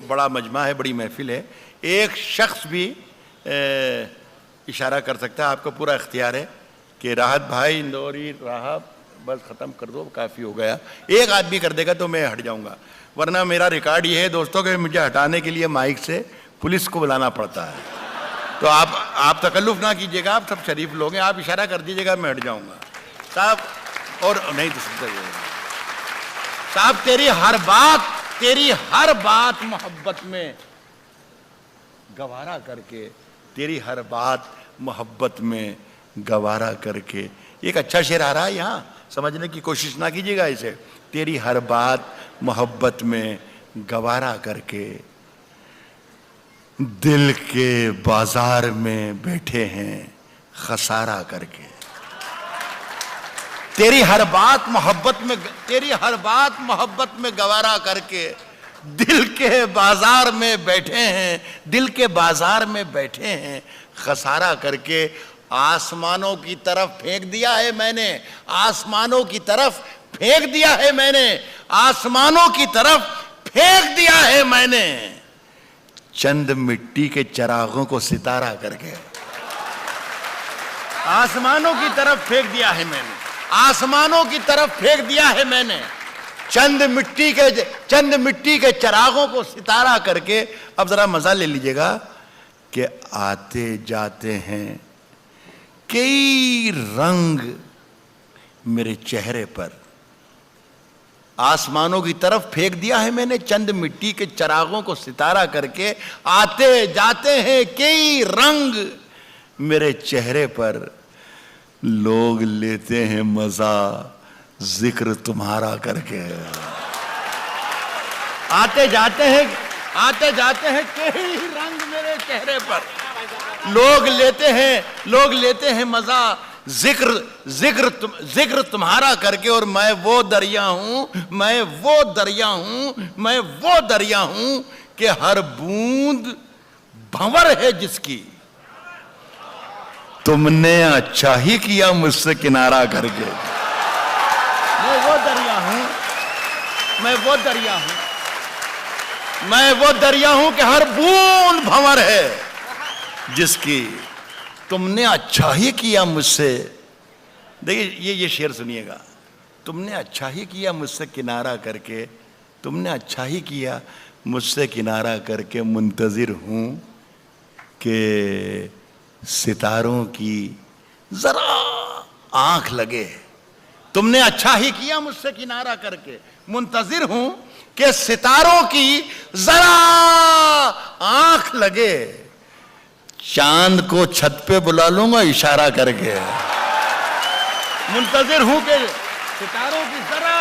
बड़ा मजमा है, बड़ी महफिल है, एक शख्स भी इशारा कर सकता है, आपको पूरा इख्तियार है कि राहत भाई, इंदौरी राहत, बस ख़त्म कर दो, काफ़ी हो गया। एक आदमी कर देगा तो मैं हट जाऊंगा, वरना मेरा रिकॉर्ड ये है दोस्तों कि मुझे हटाने के लिए माइक से पुलिस को बुलाना पड़ता है। तो आप तकल्लुफ़ ना कीजिएगा, आप सब शरीफ लोग हैं, आप इशारा कर दीजिएगा, मैं हट जाऊंगा साहब। और नहीं तो साहब, तेरी हर बात मोहब्बत में गवारा करके, तेरी हर बात मोहब्बत में गवारा करके। एक अच्छा शेर आ रहा है यहाँ, समझने की कोशिश ना कीजिएगा इसे। तेरी हर बात मोहब्बत में गवारा करके, दिल के बाजार में बैठे हैं खसारा करके। तेरी हर बात मोहब्बत में, तेरी हर बात मोहब्बत में गवारा करके, दिल के बाजार में बैठे हैं, दिल के बाजार में बैठे हैं खसारा करके। आसमानों की तरफ फेंक दिया है मैंने, आसमानों की तरफ फेंक दिया है मैंने, आसमानों की तरफ फेंक दिया है मैंने, चंद मिट्टी के चरागों को सितारा करके। आसमानों की तरफ फेंक दिया है मैंने, आसमानों की तरफ फेंक दिया है मैंने, चंद मिट्टी के चिरागों को सितारा करके, अब जरा मजा ले लीजिएगा कि आते जाते हैं कई रंग मेरे चेहरे पर। आसमानों की तरफ फेंक दिया है मैंने चंद मिट्टी के चिरागों को सितारा करके, आते जाते हैं कई रंग मेरे चेहरे पर। लोग लेते हैं मजा जिक्र तुम्हारा करके। आते जाते हैं कई रंग मेरे चेहरे पर। लोग लेते हैं मजा जिक्र तुम्हारा करके। और मैं वो दरिया हूं कि हर बूंद भंवर है जिसकी। तुमने अच्छा ही किया मुझसे किनारा करके। मैं वो दरिया हूं कि हर बूंद भंवर है जिसकी। तुमने अच्छा ही किया मुझसे। देखिए ये शेर सुनिएगा। तुमने अच्छा ही किया मुझसे किनारा करके, तुमने अच्छा ही किया मुझसे किनारा करके। मुंतजिर हूं कि सितारों की जरा आंख लगे। तुमने अच्छा ही किया मुझसे किनारा करके। मुंतजिर हूं कि सितारों की जरा आंख लगे। चांद को छत पे बुला लूंगा इशारा करके। मुंतजिर हूं कि सितारों की जरा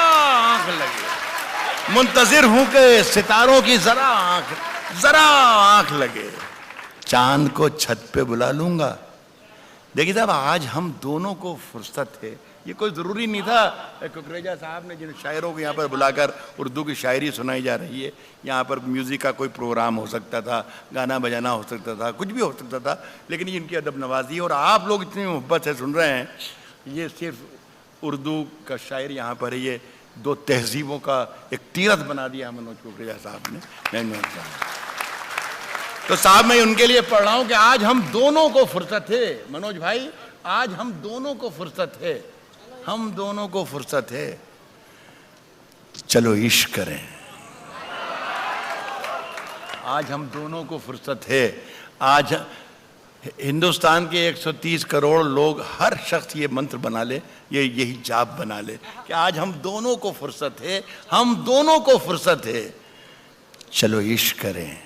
आंख लगे। मुंतजिर हूं कि सितारों की जरा आंख लगे। चांद को छत पे बुला लूंगा। देखिए साहब, आज हम दोनों को फुर्सत है। ये कोई ज़रूरी नहीं था कुकरेजा साहब ने जिन शायरों को यहाँ पर बुलाकर उर्दू की शायरी सुनाई जा रही है। यहाँ पर म्यूज़िक का कोई प्रोग्राम हो सकता था, गाना बजाना हो सकता था, कुछ भी हो सकता था, लेकिन ये इनकी अदब नवाजी है। और आप लोग इतनी मोहब्बत से सुन रहे हैं। ये सिर्फ उर्दू का शायर यहाँ पर है। ये दो तहजीबों का एक तीरथ बना दिया मनोज कुकरेजा साहब ने। तो साहब मैं उनके लिए पढ़ रहा हूँ कि आज हम दोनों को फुर्सत है। मनोज भाई, आज हम दोनों को फुर्सत है। हम दोनों को फुर्सत है। चलो इश्क करें। आज हम दोनों को फुर्सत है। आज हिंदुस्तान के 130 करोड़ लोग, हर शख्स ये मंत्र बना ले, यही जाप बना ले कि आज हम दोनों को फुर्सत है। हम दोनों को फुर्सत है। चलो इश्क करें।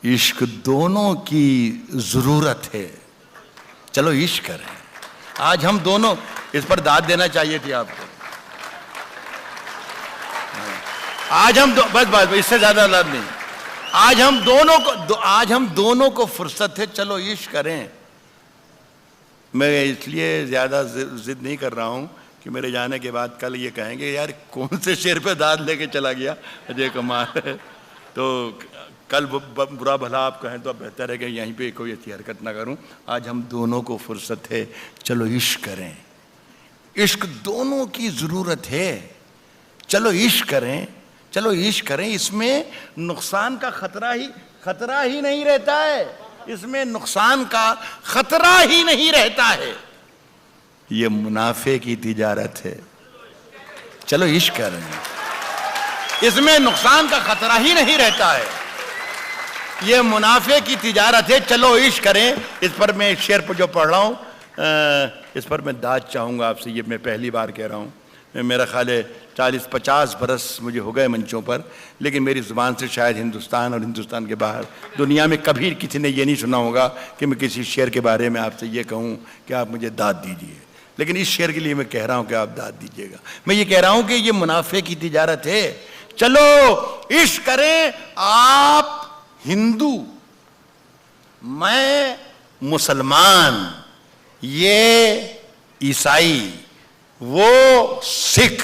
इश्क दोनों की जरूरत है। चलो इश्क करें। आज हम दोनों, इस पर दाद देना चाहिए थी आपको। आज हम बस इससे ज्यादा दाद नहीं। आज हम दोनों को फुर्सत है। चलो इश्क करें। मैं इसलिए ज्यादा जिद नहीं कर रहा हूं कि मेरे जाने के बाद कल ये कहेंगे यार कौन से शेर पे दाद लेके चला गया अजय कुमार। तो कल बुरा भला आप कहें तो अब बेहतर है कि यहीं पे कोई ऐसी हरकत ना करूं। आज हम दोनों को फुर्सत है। चलो इश्क करें। इश्क दोनों की ज़रूरत है। चलो इश्क करें। चलो इश्क करें। इसमें नुकसान का खतरा ही नहीं रहता है। इसमें नुकसान का खतरा ही नहीं रहता है। ये मुनाफे की तिजारत है। चलो इश्क करें। इसमें नुकसान का खतरा ही नहीं रहता है। ये मुनाफे की तिजारत है। चलो इश्क करें। इस पर मैं एक शेर पर जो पढ़ रहा हूँ, इस पर मैं दाद चाहूँगा आपसे। ये मैं पहली बार कह रहा हूँ। मेरा ख्याल है 40-50 बरस मुझे हो गए मंचों पर, लेकिन मेरी ज़ुबान से शायद हिंदुस्तान और हिंदुस्तान के बाहर दुनिया में कभी किसी ने ये नहीं सुना होगा कि मैं किसी शेर के बारे में आपसे ये कहूँ कि आप मुझे दाद दीजिए। लेकिन इस शेर के लिए मैं कह रहा हूँ कि आप दाद दीजिएगा। मैं ये कह रहा हूँ कि ये मुनाफे की तिजारत है। चलो इश्क करें। आप हिंदू, मैं मुसलमान, ये ईसाई, वो सिख।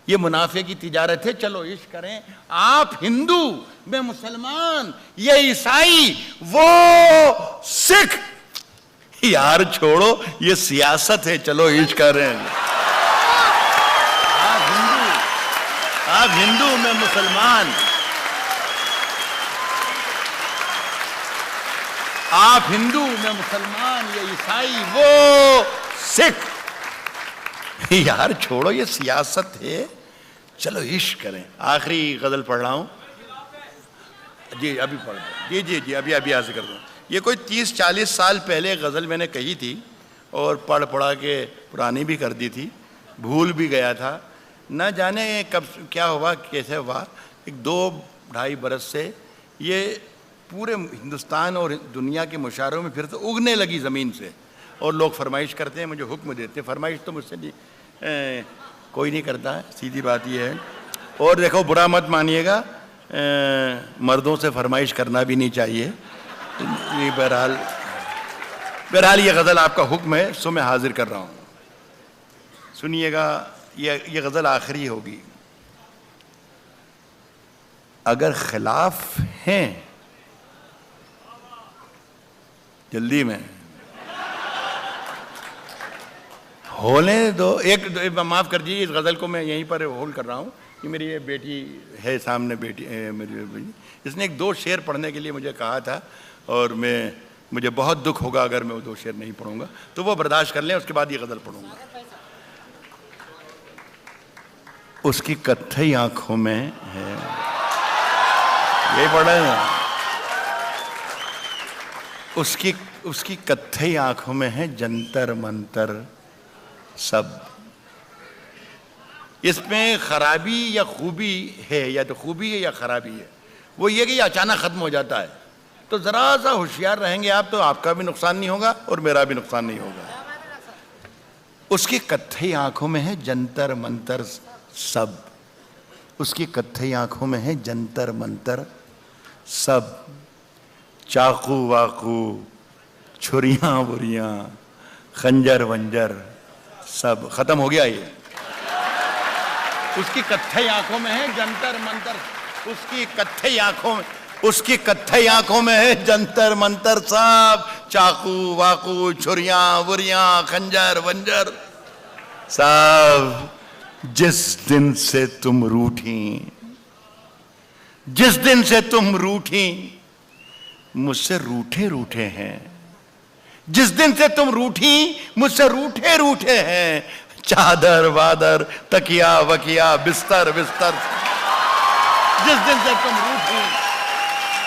ये मुनाफे की तिजारत है। चलो इश्क करें। आप हिंदू, मैं मुसलमान, ये ईसाई, वो सिख। यार छोड़ो, ये सियासत है। चलो इश्क करें। आप हिंदू, मैं मुसलमान। आप हिंदू, मैं मुसलमान, ये ईसाई, वो सिख। यार छोड़ो, ये सियासत है, चलो इश्क करें। आखिरी गजल पढ़ रहा हूं जी, अभी पढ़ जी जी जी, अभी अभी ऐसे कर दूँ। ये कोई 30-40 साल पहले गज़ल मैंने कही थी और पढ़ पढ़ा के पुरानी भी कर दी थी, भूल भी गया था, न जाने कब क्या हुआ कैसे हुआ। एक 2-2.5 बरस से ये पूरे हिंदुस्तान और दुनिया के मुशायरों में फिर से उगने लगी ज़मीन से, और लोग फरमाइश करते हैं, मुझे हुक्म देते हैं। फरमाइश तो मुझसे नहीं कोई नहीं करता है, सीधी बात ये है। और देखो बुरा मत मानिएगा, मर्दों से फरमाइश करना भी नहीं चाहिए। ये बहरहाल ये गज़ल आपका हुक्म है, सो मैं हाजिर कर रहा हूँ, सुनिएगा। ये गज़ल आखिरी होगी। अगर खिलाफ हैं, जल्दी में होने दो। एक माफ़ कर दीजिए, इस गज़ल को मैं यहीं पर होल्ड कर रहा हूँ। कि मेरी ये बेटी है सामने, बेटी मेरी बेटी, इसने एक 2 शेर पढ़ने के लिए मुझे कहा था, और मुझे बहुत दुख होगा अगर मैं वो 2 शेर नहीं पढ़ूंगा, तो वो बर्दाश्त कर लें, उसके बाद ये गज़ल पढ़ूंगा। उसकी कत्थई आंखों में है, यही पढ़ा है ना, उसकी कत्थई आंखों में है जंतर मंतर सब। इसमें खराबी या खूबी है, या तो खूबी है या खराबी है, वो ये कि ये अचानक ख़त्म हो जाता है। तो ज़रा सा होशियार रहेंगे आप, तो आपका भी नुकसान नहीं होगा और मेरा भी नुकसान नहीं होगा। उसकी कत्थई आंखों में है जंतर मंतर सब, उसकी कत्थई आंखों में है जंतर मंतर सब। चाकू वाकू, छुरियां बुरियां, खंजर वंजर सब। ख़त्म हो गया ये। उसकी कत्थई आंखों में है जंतर मंतर, उसकी कत्थई आंखों में है जंतर मंतर सब। चाकू वाकू, छुरियां बुरियां, खंजर वंजर सब। जिस दिन से तुम रूठी, जिस दिन से तुम रूठी, मुझसे रूठे रूठे हैं। जिस दिन से तुम रूठी, मुझसे रूठे रूठे हैं। चादर वादर, तकिया वकिया, बिस्तर बिस्तर। जिस दिन से तुम रूठी,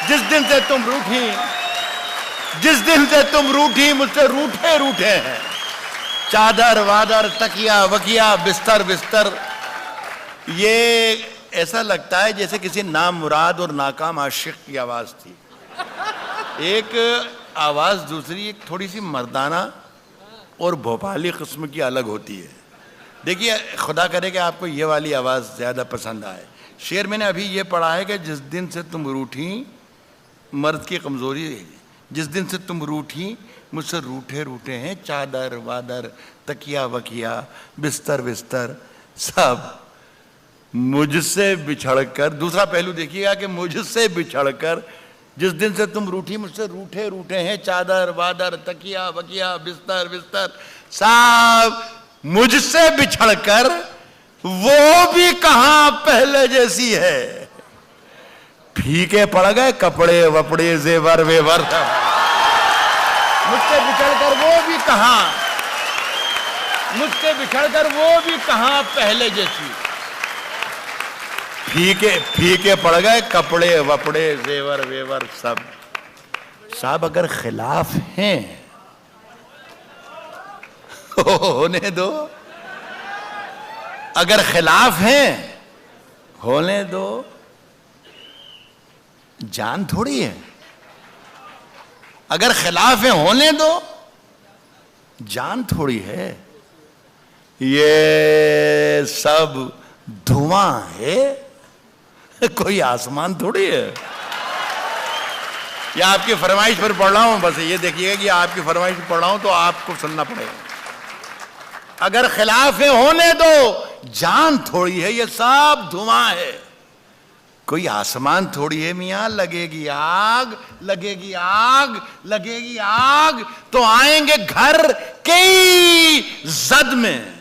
जिस दिन से तुम रूठी, जिस दिन से तुम रूठी, मुझसे रूठे रूठे हैं। चादर वादर, तकिया वकिया, बिस्तर बिस्तर। ये ऐसा लगता है जैसे किसी नामुराद और नाकाम आशिक की आवाज थी। एक आवाज दूसरी एक थोड़ी सी मर्दाना और भोपाली किस्म की अलग होती है। देखिए, खुदा करे कि आपको ये वाली आवाज़ ज़्यादा पसंद आए। शेर मैंने अभी ये पढ़ा है कि जिस दिन से तुम रूठी, मर्द की कमज़ोरी है, जिस दिन से तुम रूठी, मुझसे रूठे रूठे हैं। चादर वादर, तकिया वकिया, बिस्तर बिस्तर सब। मुझसे बिछड़कर, दूसरा पहलू देखिएगा कि मुझसे बिछड़कर, जिस दिन से तुम रूठी, मुझसे रूठे रूठे हैं। चादर वादर, तकिया वकिया, बिस्तर बिस्तर सब। मुझसे बिछड़कर वो भी कहां पहले जैसी है। फीके पड़ गए कपड़े वपड़े, जेवर वेवर। मुझसे बिछड़कर वो भी कहां, मुझसे बिछड़कर वो भी कहां पहले जैसी। फीके फीके पड़ गए कपड़े वपड़े, जेवर वेवर सब। साहब अगर खिलाफ हैं होने दो, अगर खिलाफ हैं होने दो। जान थोड़ी है। अगर खिलाफ है होने दो, जान थोड़ी है। ये सब धुआं है, कोई आसमान थोड़ी है। या आपकी फरमाइश पर पढ़ रहा हूं, बस ये देखिएगा कि आपकी फरमाइश पर पढ़ रहा हूं तो आपको सुनना पड़ेगा। अगर खिलाफ है होने दो, जान थोड़ी है, ये सब धुआं है, कोई आसमान थोड़ी है मियां। लगेगी आग, लगेगी आग, लगेगी आग तो आएंगे घर कई जद में।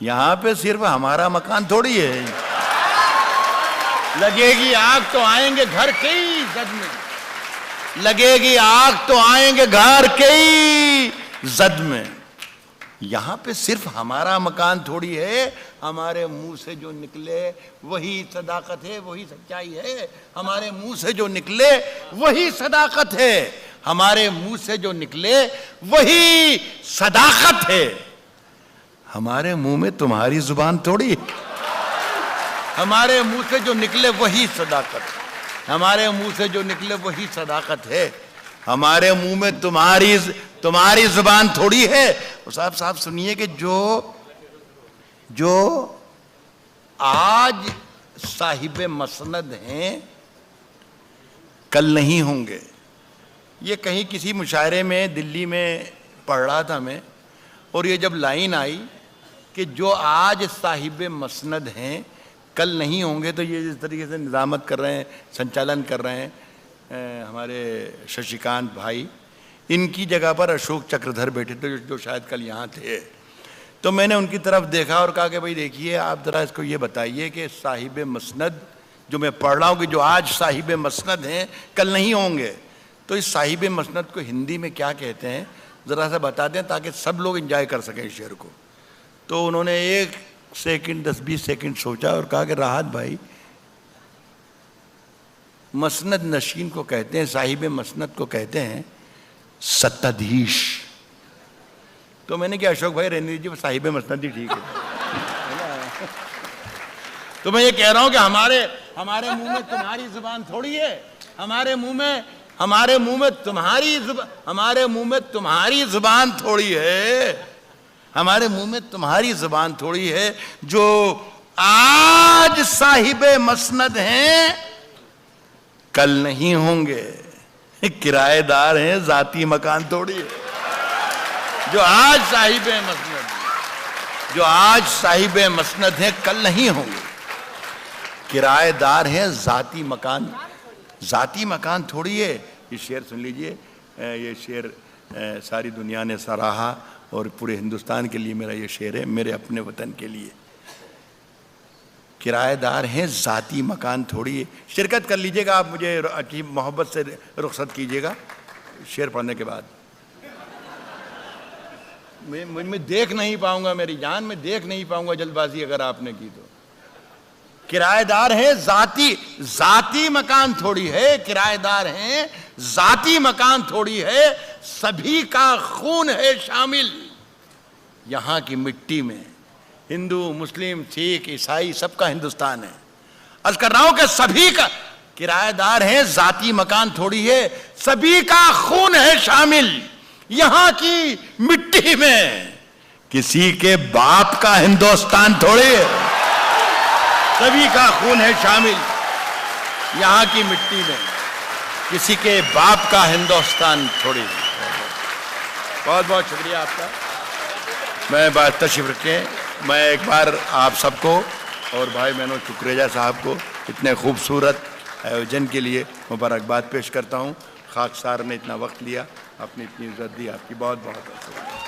यहां पे सिर्फ हमारा मकान थोड़ी है। लगेगी आग तो आएंगे घर कई जद में, लगेगी आग तो आएंगे घर कई जद में। यहाँ पे सिर्फ हमारा मकान थोड़ी है, हमारे मुंह से जो निकले वही सदाकत है, वही सच्चाई है। हमारे मुंह से जो निकले वही सदाकत है, हमारे मुंह से जो निकले वही सदाकत है। हमारे मुंह में तुम्हारी जुबान थोड़ी, हमारे मुंह से जो निकले वही सदाकत, हमारे मुंह से जो निकले वही सदाकत है। हमारे मुंह में तुम्हारी जुबान थोड़ी है। साहब सुनिए कि जो आज साहिबे मसनद हैं कल नहीं होंगे। ये कहीं किसी मुशायरे में दिल्ली में पढ़ रहा था मैं, और ये जब लाइन आई कि जो आज साहिबे मसनद हैं कल नहीं होंगे, तो ये जिस तरीके से निज़ामत कर रहे हैं, संचालन कर रहे हैं हमारे शशिकांत भाई, इनकी जगह पर अशोक चक्रधर बैठे थे जो शायद कल यहाँ थे। तो मैंने उनकी तरफ देखा और कहा कि भाई देखिए, आप ज़रा इसको ये बताइए कि साहिब मसनद जो मैं पढ़ रहा हूँ कि जो आज साहिब मसनद हैं कल नहीं होंगे, तो इस साहिब मसनद को हिंदी में क्या कहते हैं ज़रा सा बता दें ताकि सब लोग एंजॉय कर सकें इस शेर को। तो उन्होंने 1 सेकंड 10-20 सेकंड सोचा और कहा कि राहत भाई, मसनद नशीन को कहते हैं, साहिब मसनद को कहते हैं सत्ताधीश। तो मैंने कहा अशोक भाई रहने दीजिए, साहिब मसनद ही ठीक है। तो मैं ये कह रहा हूं कि हमारे मुंह में तुम्हारी जुबान थोड़ी है, हमारे मुंह में तुम्हारी जुबान थोड़ी है, हमारे मुंह में तुम्हारी जुबान थोड़ी है। जो आज साहिब मसनद हैं कल नहीं होंगे, किराएदार हैं, जाती मकान थोड़ी है। जो आज साहिब मसनद हैं कल नहीं होंगे, किराएदार हैं, जाती मकान थोड़ी है। ये शेर सुन लीजिए, ये शेर सारी दुनिया ने सराहा और पूरे हिंदुस्तान के लिए मेरा ये शेर है, मेरे अपने वतन के लिए। किराएदार हैं, जाती मकान थोड़ी है। शिरकत कर लीजिएगा आप, मुझे अच्छी मोहब्बत से रुखसत कीजिएगा शेर पढ़ने के बाद। मैं देख नहीं पाऊंगा, मेरी जान में देख नहीं पाऊंगा जल्दबाजी अगर आपने की तो। किराएदार हैं, जाती मकान थोड़ी है, किराएदार हैं, जाती मकान थोड़ी है, सभी का खून है शामिल यहां की मिट्टी में। हिंदू, मुस्लिम, सिख, ईसाई सबका हिंदुस्तान है। अर्ज कर रहा हूं कि सभी का किराएदार है, जाती मकान थोड़ी है, सभी का खून है शामिल यहां की मिट्टी में। किसी के बाप का हिंदुस्तान थोड़ी है, सभी का खून है शामिल यहां की मिट्टी में, किसी के बाप का हिंदुस्तान थोड़ी है। बहुत बहुत शुक्रिया आपका। मैं बात तशरीफ रखें। मैं एक बार आप सबको और भाई बहनों चुकरेजा साहब को इतने खूबसूरत आयोजन के लिए मुबारकबाद पेश करता हूँ। खाकसार ने इतना वक्त लिया, अपनी इतनी इज्जत दी, आपकी बहुत बहुत शुक्रिया।